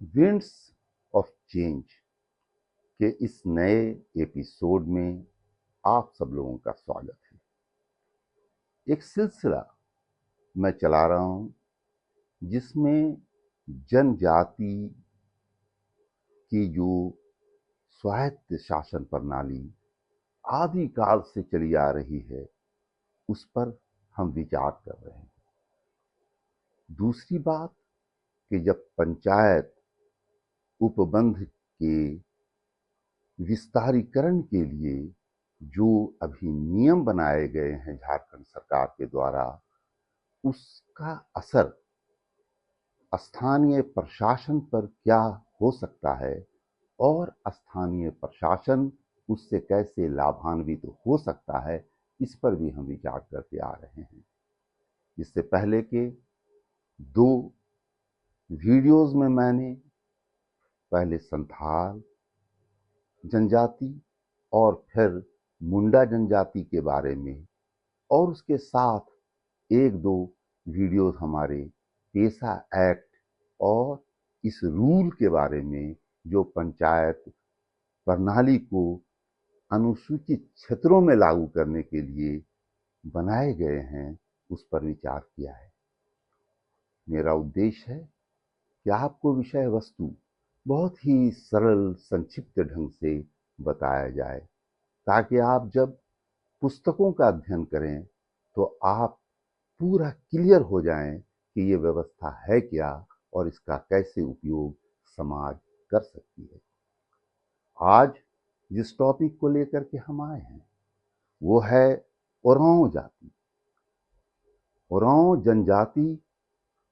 Winds of change के इस नए एपिसोड में आप सब लोगों का स्वागत है। एक सिलसिला मैं चला रहा हूं जिसमें जनजाति की जो स्वायत्त शासन प्रणाली आदिकाल से चली आ रही है उस पर हम विचार कर रहे हैं। दूसरी बात कि जब पंचायत उपबंध के विस्तारीकरण के लिए जो अभी नियम बनाए गए हैं झारखंड सरकार के द्वारा, उसका असर स्थानीय प्रशासन पर क्या हो सकता है और स्थानीय प्रशासन उससे कैसे लाभान्वित हो सकता है, इस पर भी हम विचार करते आ रहे हैं। इससे पहले के दो वीडियोस में मैंने पहले संथाल जनजाति और फिर मुंडा जनजाति के बारे में और उसके साथ एक दो वीडियोस हमारे पेशा एक्ट और इस रूल के बारे में जो पंचायत प्रणाली को अनुसूचित क्षेत्रों में लागू करने के लिए बनाए गए हैं, उस पर विचार किया है। मेरा उद्देश्य है कि आपको विषय वस्तु बहुत ही सरल संक्षिप्त ढंग से बताया जाए, ताकि आप जब पुस्तकों का अध्ययन करें तो आप पूरा क्लियर हो जाएं कि ये व्यवस्था है क्या और इसका कैसे उपयोग समाज कर सकती है। आज जिस टॉपिक को लेकर के हम आए हैं वो है ओरांव जाति। ओरांव जनजाति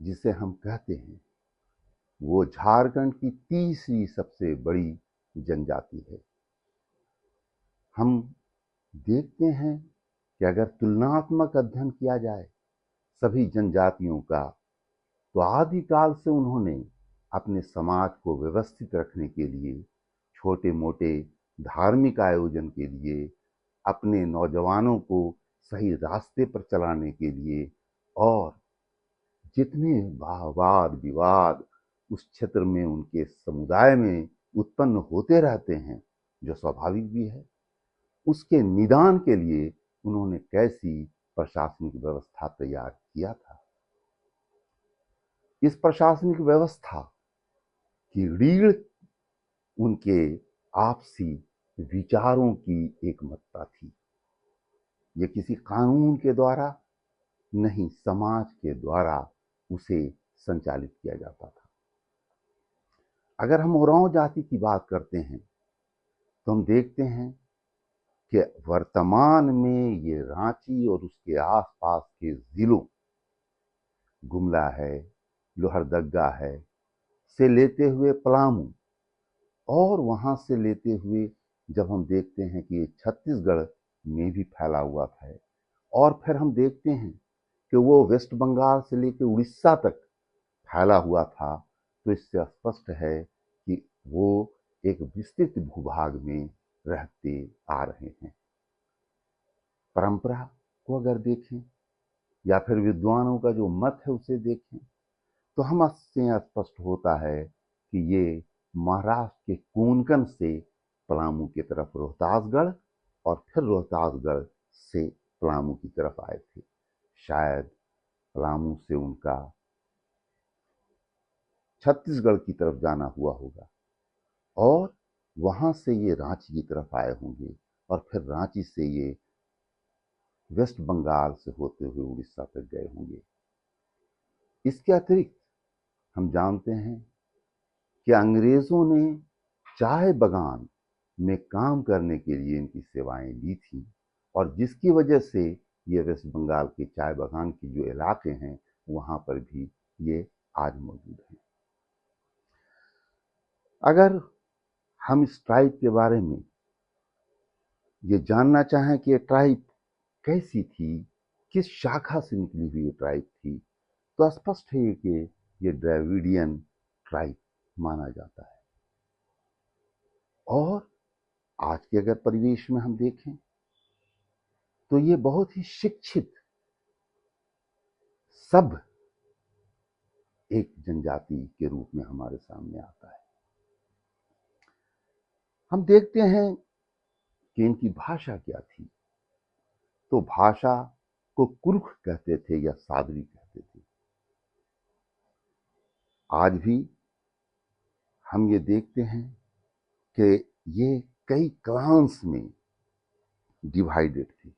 जिसे हम कहते हैं वो झारखंड की तीसरी सबसे बड़ी जनजाति है। हम देखते हैं कि अगर तुलनात्मक अध्ययन किया जाए सभी जनजातियों का, तो आदिकाल से उन्होंने अपने समाज को व्यवस्थित रखने के लिए, छोटे मोटे धार्मिक आयोजन के लिए, अपने नौजवानों को सही रास्ते पर चलाने के लिए और जितने वाद विवाद उस क्षेत्र में उनके समुदाय में उत्पन्न होते रहते हैं, जो स्वाभाविक भी है, उसके निदान के लिए उन्होंने कैसी प्रशासनिक व्यवस्था तैयार किया था। इस प्रशासनिक व्यवस्था की रीढ़ उनके आपसी विचारों की एकमतता थी। ये किसी कानून के द्वारा नहीं, समाज के द्वारा उसे संचालित किया जाता था। अगर हम ओरांव जाति की बात करते हैं तो हम देखते हैं कि वर्तमान में ये रांची और उसके आसपास के जिलों, गुमला है, लोहरदगा है, से लेते हुए पलामू और वहां से लेते हुए जब हम देखते हैं कि ये छत्तीसगढ़ में भी फैला हुआ है, और फिर हम देखते हैं कि वो वेस्ट बंगाल से लेकर उड़ीसा तक फैला हुआ था, तो इससे स्पष्ट है कि वो एक विस्तृत भूभाग में रहते आ रहे हैं। परंपरा को अगर देखें या फिर विद्वानों का जो मत है उसे देखें तो हम इससे स्पष्ट होता है कि ये महाराष्ट्र के कोंकण से पलामू की तरफ रोहतासगढ़ और फिर रोहतासगढ़ से पलामू की तरफ आए थे। शायद पलामू से उनका छत्तीसगढ़ की तरफ जाना हुआ होगा और वहां से ये रांची की तरफ आए होंगे और फिर रांची से ये वेस्ट बंगाल से होते हुए उड़ीसा तक गए होंगे। इसके अतिरिक्त हम जानते हैं कि अंग्रेजों ने चाय बगान में काम करने के लिए इनकी सेवाएं ली थी और जिसकी वजह से ये वेस्ट बंगाल के चाय बगान के जो इलाके हैं वहां पर भी ये आज मौजूद हैं। अगर हम इस ट्राइब के बारे में ये जानना चाहें कि ये ट्राइब कैसी थी, किस शाखा से निकली हुई ये ट्राइब थी, तो स्पष्ट है कि ये द्रविडियन ट्राइब माना जाता है। और आज के अगर परिवेश में हम देखें तो ये बहुत ही शिक्षित, सभ्य एक जनजाति के रूप में हमारे सामने आता है। हम देखते हैं कि इनकी भाषा क्या थी। तो भाषा को कुर्ख कहते थे या सादरी कहते थे। आज भी हम ये देखते हैं कि ये कई क्लान्स में डिवाइडेड थी,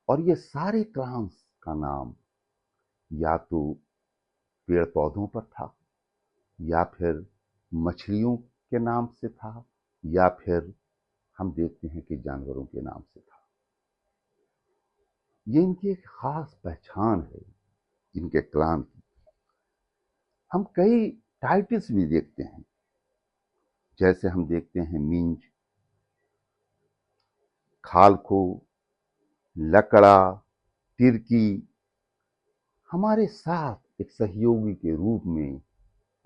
और ये सारे क्लान्स का नाम या तो पेड़ पौधों पर था, या फिर मछलियों के नाम से था, या फिर हम देखते हैं कि जानवरों के नाम से था। ये इनकी एक खास पहचान है, इनके क्लान की। हम कई टाइटल्स भी देखते हैं, जैसे हम देखते हैं मिंज, खालखो, लकड़ा, तिरकी। हमारे साथ एक सहयोगी के रूप में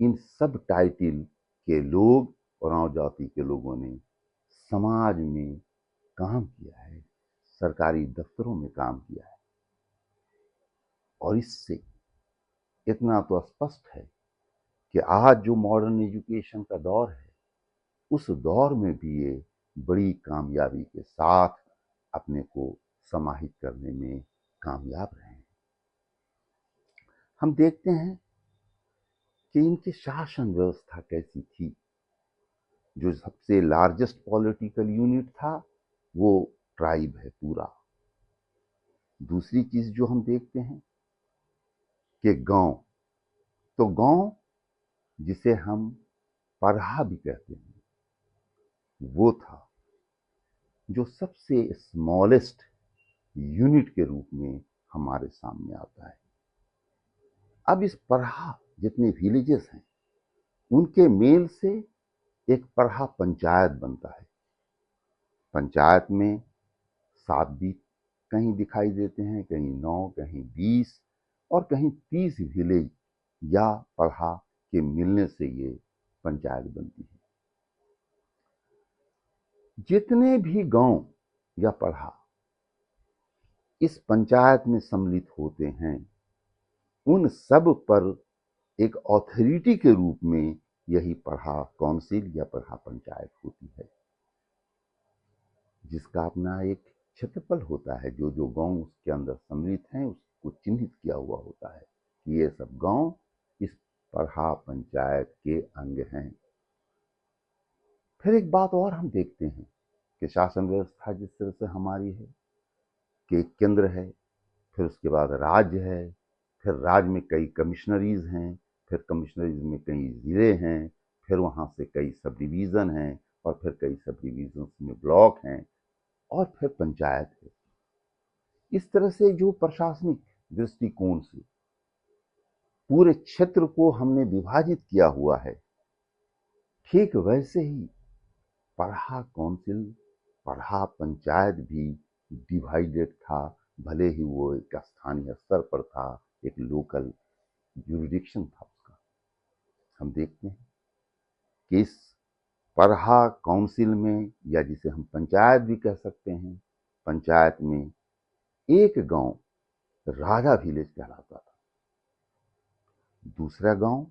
इन सब टाइटल के लोग, उरांव जाति के लोगों ने समाज में काम किया है, सरकारी दफ्तरों में काम किया है। और इससे इतना तो स्पष्ट है कि आज जो मॉडर्न एजुकेशन का दौर है, उस दौर में भी ये बड़ी कामयाबी के साथ अपने को समाहित करने में कामयाब रहे हैं। हम देखते हैं कि इनकी शासन व्यवस्था कैसी थी। जो सबसे लार्जेस्ट पॉलिटिकल यूनिट था वो ट्राइब है पूरा। दूसरी चीज जो हम देखते हैं कि गांव, तो गांव जिसे हम परहा भी कहते हैं, वो था जो सबसे स्मॉलेस्ट यूनिट के रूप में हमारे सामने आता है। अब इस परहा जितने विलेजेस हैं, उनके मेल से एक परहा पंचायत बनता है। पंचायत में 7 भी कहीं दिखाई देते हैं, कहीं 9, कहीं 20 और कहीं 30 विलेज या परहा के मिलने से ये पंचायत बनती है। जितने भी गांव या परहा इस पंचायत में सम्मिलित होते हैं, उन सब पर एक अथॉरिटी के रूप में यही परहा काउंसिल या परहा पंचायत होती है, जिसका अपना एक क्षेत्रफल होता है। जो जो गांव उसके अंदर सम्मिलित हैं उसको चिन्हित किया हुआ होता है कि ये सब गांव इस परहा पंचायत के अंग हैं। फिर एक बात और हम देखते हैं कि शासन व्यवस्था जिस तरह से हमारी है कि एक केंद्र है, फिर उसके बाद राज्य है, फिर राज्य में कई कमिश्नरीज हैं, फिर कमिश्नरीज में कई जिले हैं, फिर वहाँ से कई सब डिवीज़न हैं, और फिर कई सब डिवीज़न में ब्लॉक हैं, और फिर पंचायत है। इस तरह से जो प्रशासनिक दृष्टिकोण से पूरे क्षेत्र को हमने विभाजित किया हुआ है, ठीक वैसे ही परहा काउंसिल, परहा पंचायत भी डिवाइडेड था। भले ही वो एक स्थानीय स्तर पर था, एक लोकल जुरिडिक्शन था उसका। हम देखते हैं कि इस परहा काउंसिल में, या जिसे हम पंचायत भी कह सकते हैं, पंचायत में एक गांव राजा विलेज कहलाता था, दूसरा गांव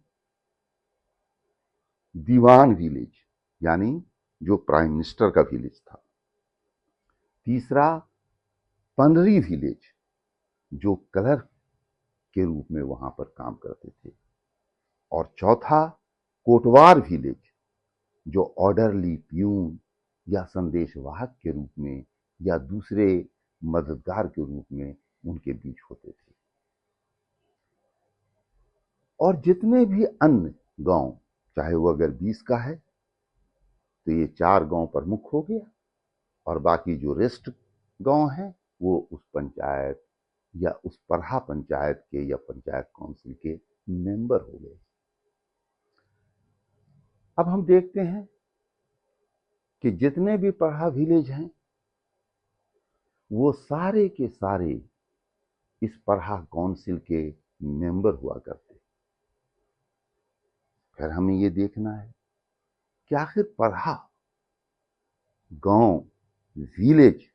दीवान विलेज यानी जो प्राइम मिनिस्टर का विलेज था, तीसरा पंडरी विलेज जो क्लर्क के रूप में वहां पर काम करते थे, और चौथा कोटवार विलेज जो ऑर्डरली, प्यून या संदेशवाहक के रूप में या दूसरे मददगार के रूप में उनके बीच होते थे। और जितने भी अन्य गांव, चाहे वो अगर 20 का है तो ये 4 गांव प्रमुख हो गया, और बाकी जो रेस्ट गांव हैं वो उस पंचायत या उस परहा पंचायत के या पंचायत काउंसिल के मेंबर हो गए। अब हम देखते हैं कि जितने भी परहा विलेज हैं वो सारे के सारे इस परहा काउंसिल के मेंबर हुआ करते। फिर हमें ये देखना है कि आखिर परहा गांव, विलेज,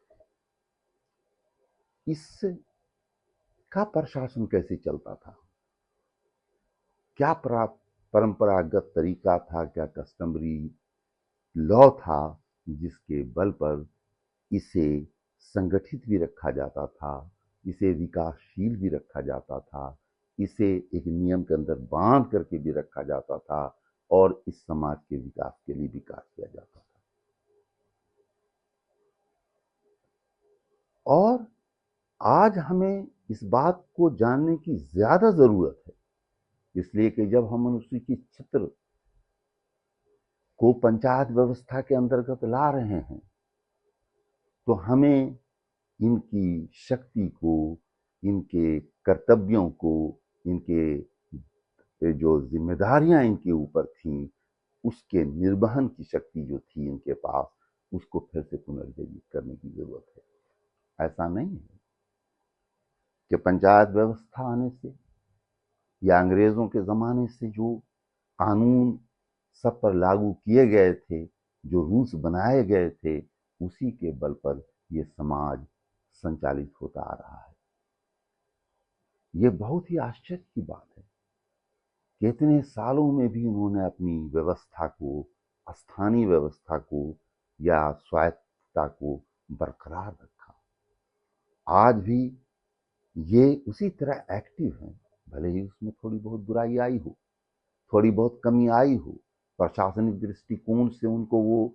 इसका प्रशासन कैसे चलता था। क्या परंपरागत तरीका था, क्या कस्टमरी लॉ था जिसके बल पर इसे संगठित भी रखा जाता था, इसे विकासशील भी रखा जाता था, इसे एक नियम के अंदर बांध करके भी रखा जाता था और इस समाज के विकास के लिए विकास किया जाता था। और आज हमें इस बात को जानने की ज्यादा जरूरत है, इसलिए कि जब हम मनुष्य की चित्र को पंचायत व्यवस्था के अंतर्गत ला रहे हैं तो हमें इनकी शक्ति को, इनके कर्तव्यों को, इनके जो जिम्मेदारियां इनके ऊपर थीं, उसके निर्वहन की शक्ति जो थी इनके पास, उसको फिर से पुनर्जीवित करने की जरूरत है। ऐसा नहीं है कि पंचायत व्यवस्था आने से या अंग्रेजों के ज़माने से जो कानून सब पर लागू किए गए थे, जो रूल्स बनाए गए थे, उसी के बल पर ये समाज संचालित होता आ रहा है। ये बहुत ही आश्चर्य की बात है कि इतने सालों में भी उन्होंने अपनी व्यवस्था को, स्थानीय व्यवस्था को या स्वायत्तता को बरकरार रखा। आज भी ये उसी तरह एक्टिव हैं, भले ही उसमें थोड़ी बहुत बुराई आई हो, थोड़ी बहुत कमी आई हो, प्रशासनिक दृष्टिकोण से उनको वो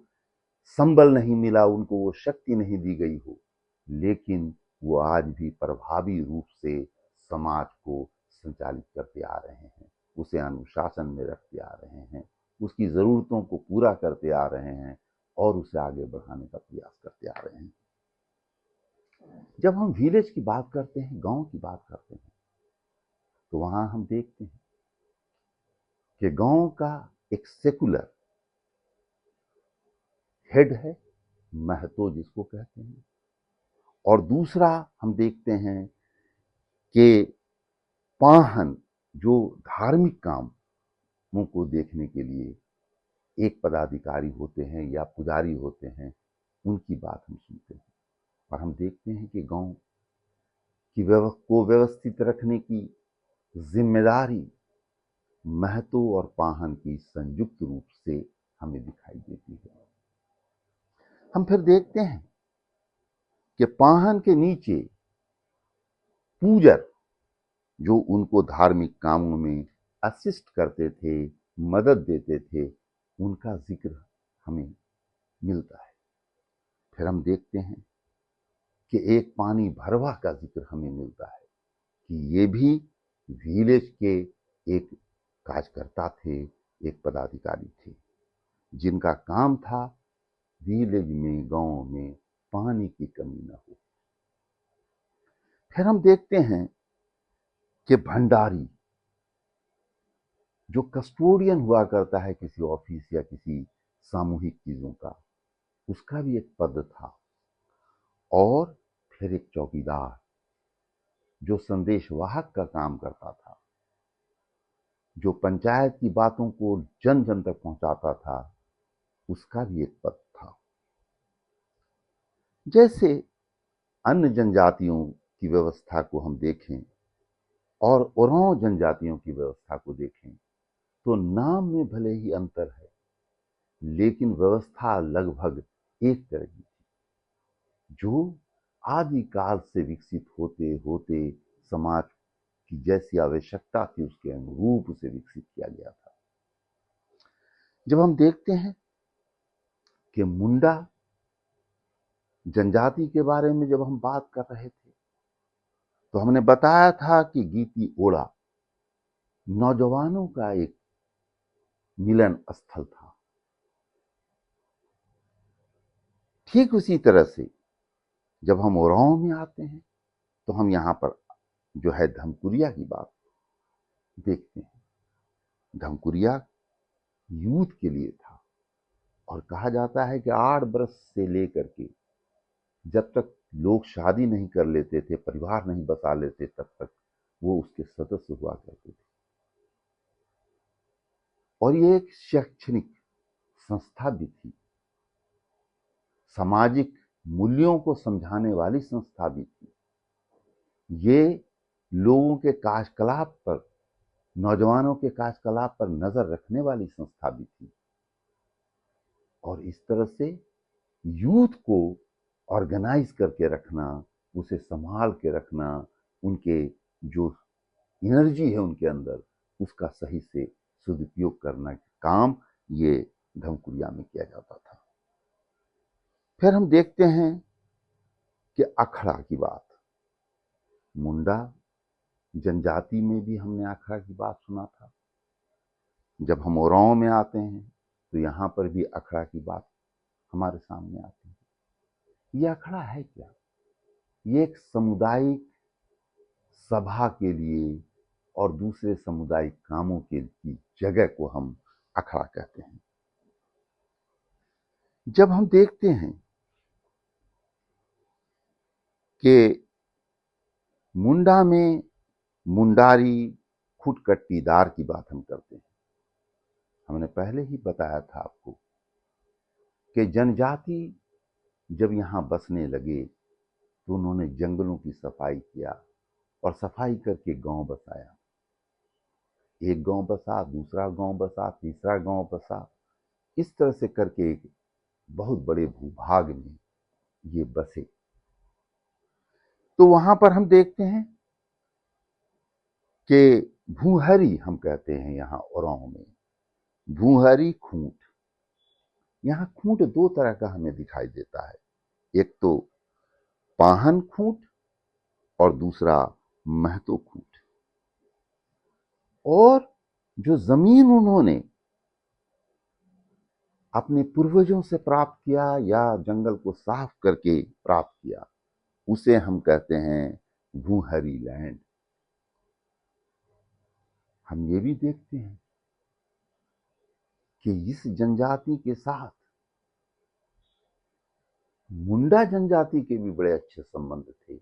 संबल नहीं मिला, उनको वो शक्ति नहीं दी गई हो, लेकिन वो आज भी प्रभावी रूप से समाज को संचालित करते आ रहे हैं, उसे अनुशासन में रखते आ रहे हैं, उसकी ज़रूरतों को पूरा करते आ रहे हैं और उसे आगे बढ़ाने का प्रयास करते आ रहे हैं। जब हम विलेज की बात करते हैं, गांव की बात करते हैं, तो वहां हम देखते हैं कि गांव का एक सेकुलर हेड है, महतो जिसको कहते हैं, और दूसरा हम देखते हैं कि पाहन जो धार्मिक कामों को देखने के लिए एक पदाधिकारी होते हैं या पुजारी होते हैं, उनकी बात हम सुनते हैं। और हम देखते हैं कि गांव की को व्यवस्थित रखने की जिम्मेदारी महतो और पाहन की संयुक्त रूप से हमें दिखाई देती है। हम फिर देखते हैं कि पाहन के नीचे पूजर जो उनको धार्मिक कामों में असिस्ट करते थे, मदद देते थे, उनका जिक्र हमें मिलता है। फिर हम देखते हैं कि एक पानी भरवा का जिक्र हमें मिलता है कि ये भी विलेज के एक कार्यकर्ता थे, एक पदाधिकारी थे, जिनका काम था विलेज में, गांव में पानी की कमी न हो। फिर हम देखते हैं कि भंडारी जो कस्टोडियन हुआ करता है किसी ऑफिस या किसी सामूहिक चीजों का, उसका भी एक पद था। और फिर एक चौकीदार जो संदेशवाहक का काम करता था, जो पंचायत की बातों को जन जन तक पहुंचाता था, उसका भी एक पद था। जैसे अन्य जनजातियों की व्यवस्था को हम देखें और ओरांव जनजातियों की व्यवस्था को देखें तो नाम में भले ही अंतर है, लेकिन व्यवस्था लगभग एक तरह की थी, जो आदिकाल से विकसित होते होते समाज की जैसी आवश्यकता थी उसके अनुरूप उसे विकसित किया गया था। जब हम देखते हैं कि मुंडा जनजाति के बारे में जब हम बात कर रहे थे तो हमने बताया था कि गीती ओड़ा नौजवानों का एक मिलन स्थल था। ठीक उसी तरह से जब हम ओरांव में आते हैं तो हम यहाँ पर जो है धमकुरिया की बात देखते हैं। धमकुरिया यूथ के लिए था और कहा जाता है कि 8 बरस से लेकर के जब तक लोग शादी नहीं कर लेते थे, परिवार नहीं बसा लेते, तब तक वो उसके सदस्य हुआ करते थे। और ये एक शैक्षणिक संस्था भी थी, सामाजिक मूल्यों को समझाने वाली संस्था भी थी। ये लोगों के कार्यकलाप पर नौजवानों के कार्यकलाप पर नजर रखने वाली संस्था भी थी। और इस तरह से यूथ को ऑर्गेनाइज करके रखना, उसे संभाल के रखना, उनके जो एनर्जी है उनके अंदर, उसका सही से सदुपयोग करना काम ये धमकुरिया में किया जाता था। फिर हम देखते हैं कि अखड़ा की बात, मुंडा जनजाति में भी हमने अखड़ा की बात सुना था। जब हम ओरांव में आते हैं तो यहाँ पर भी अखड़ा की बात हमारे सामने आती है। ये अखड़ा है क्या? ये एक सामुदायिक सभा के लिए और दूसरे सामुदायिक कामों की जगह को हम अखड़ा कहते हैं। जब हम देखते हैं कि मुंडा में मुंडारी खुटकट्टीदार की बात हम करते हैं, हमने पहले ही बताया था आपको कि जनजाति जब यहाँ बसने लगे तो उन्होंने जंगलों की सफाई किया और सफाई करके गांव बसाया। एक गांव बसा, दूसरा गांव बसा, तीसरा गांव बसा, इस तरह से करके एक बहुत बड़े भूभाग में ये बसे। तो वहां पर हम देखते हैं कि भूहरी हम कहते हैं यहाँ ओरांव में, भूहरी खूंट। यहाँ खूंट दो तरह का हमें दिखाई देता है, एक तो पाहन खूंट और दूसरा महतो खूंट। और जो जमीन उन्होंने अपने पूर्वजों से प्राप्त किया या जंगल को साफ करके प्राप्त किया, उसे हम कहते हैं भूहरी लैंड। हम ये भी देखते हैं कि इस जनजाति के साथ मुंडा जनजाति के भी बड़े अच्छे संबंध थे,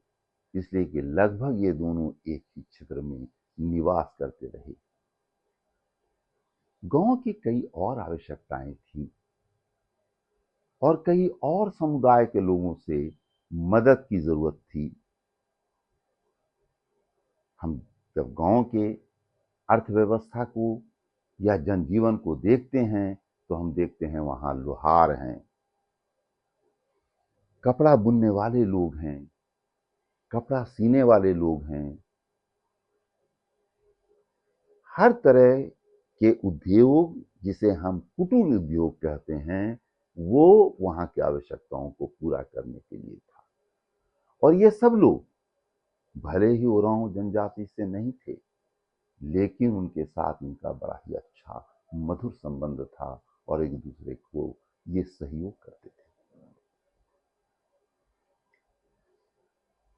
इसलिए कि लगभग ये दोनों एक ही क्षेत्र में निवास करते रहे। गांव की कई और आवश्यकताएं थी और कई और समुदाय के लोगों से मदद की जरूरत थी। हम जब गांव के अर्थव्यवस्था को या जनजीवन को देखते हैं तो हम देखते हैं वहां लोहार हैं, कपड़ा बुनने वाले लोग हैं, कपड़ा सीने वाले लोग हैं, हर तरह के उद्योग जिसे हम कुटीर उद्योग कहते हैं, वो वहां की आवश्यकताओं को पूरा करने के लिए था। और ये सब लोग भले ही ओरांव जनजाति से नहीं थे, लेकिन उनके साथ इनका बड़ा ही अच्छा मधुर संबंध था और एक दूसरे को ये सहयोग करते थे।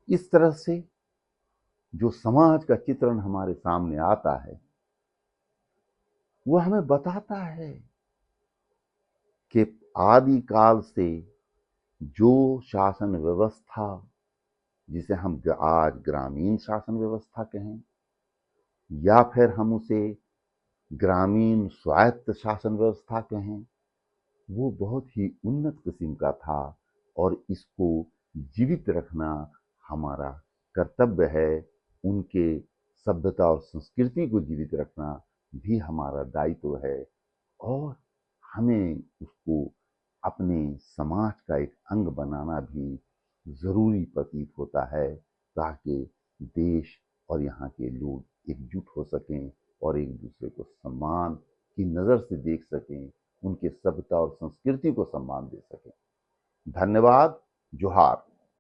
इस तरह से जो समाज का चित्रण हमारे सामने आता है वो हमें बताता है कि आदिकाल से जो शासन व्यवस्था, जिसे हम आज ग्रामीण शासन व्यवस्था कहें या फिर हम उसे ग्रामीण स्वायत्त शासन व्यवस्था कहें, वो बहुत ही उन्नत किस्म का था और इसको जीवित रखना हमारा कर्तव्य है। उनके सभ्यता और संस्कृति को जीवित रखना भी हमारा दायित्व है और हमें उसको अपने समाज का एक अंग बनाना भी जरूरी प्रतीत होता है, ताकि देश और यहाँ के लोग एकजुट हो सकें और एक दूसरे को सम्मान की नज़र से देख सकें, उनके सभ्यता और संस्कृति को सम्मान दे सकें। धन्यवाद। जोहार।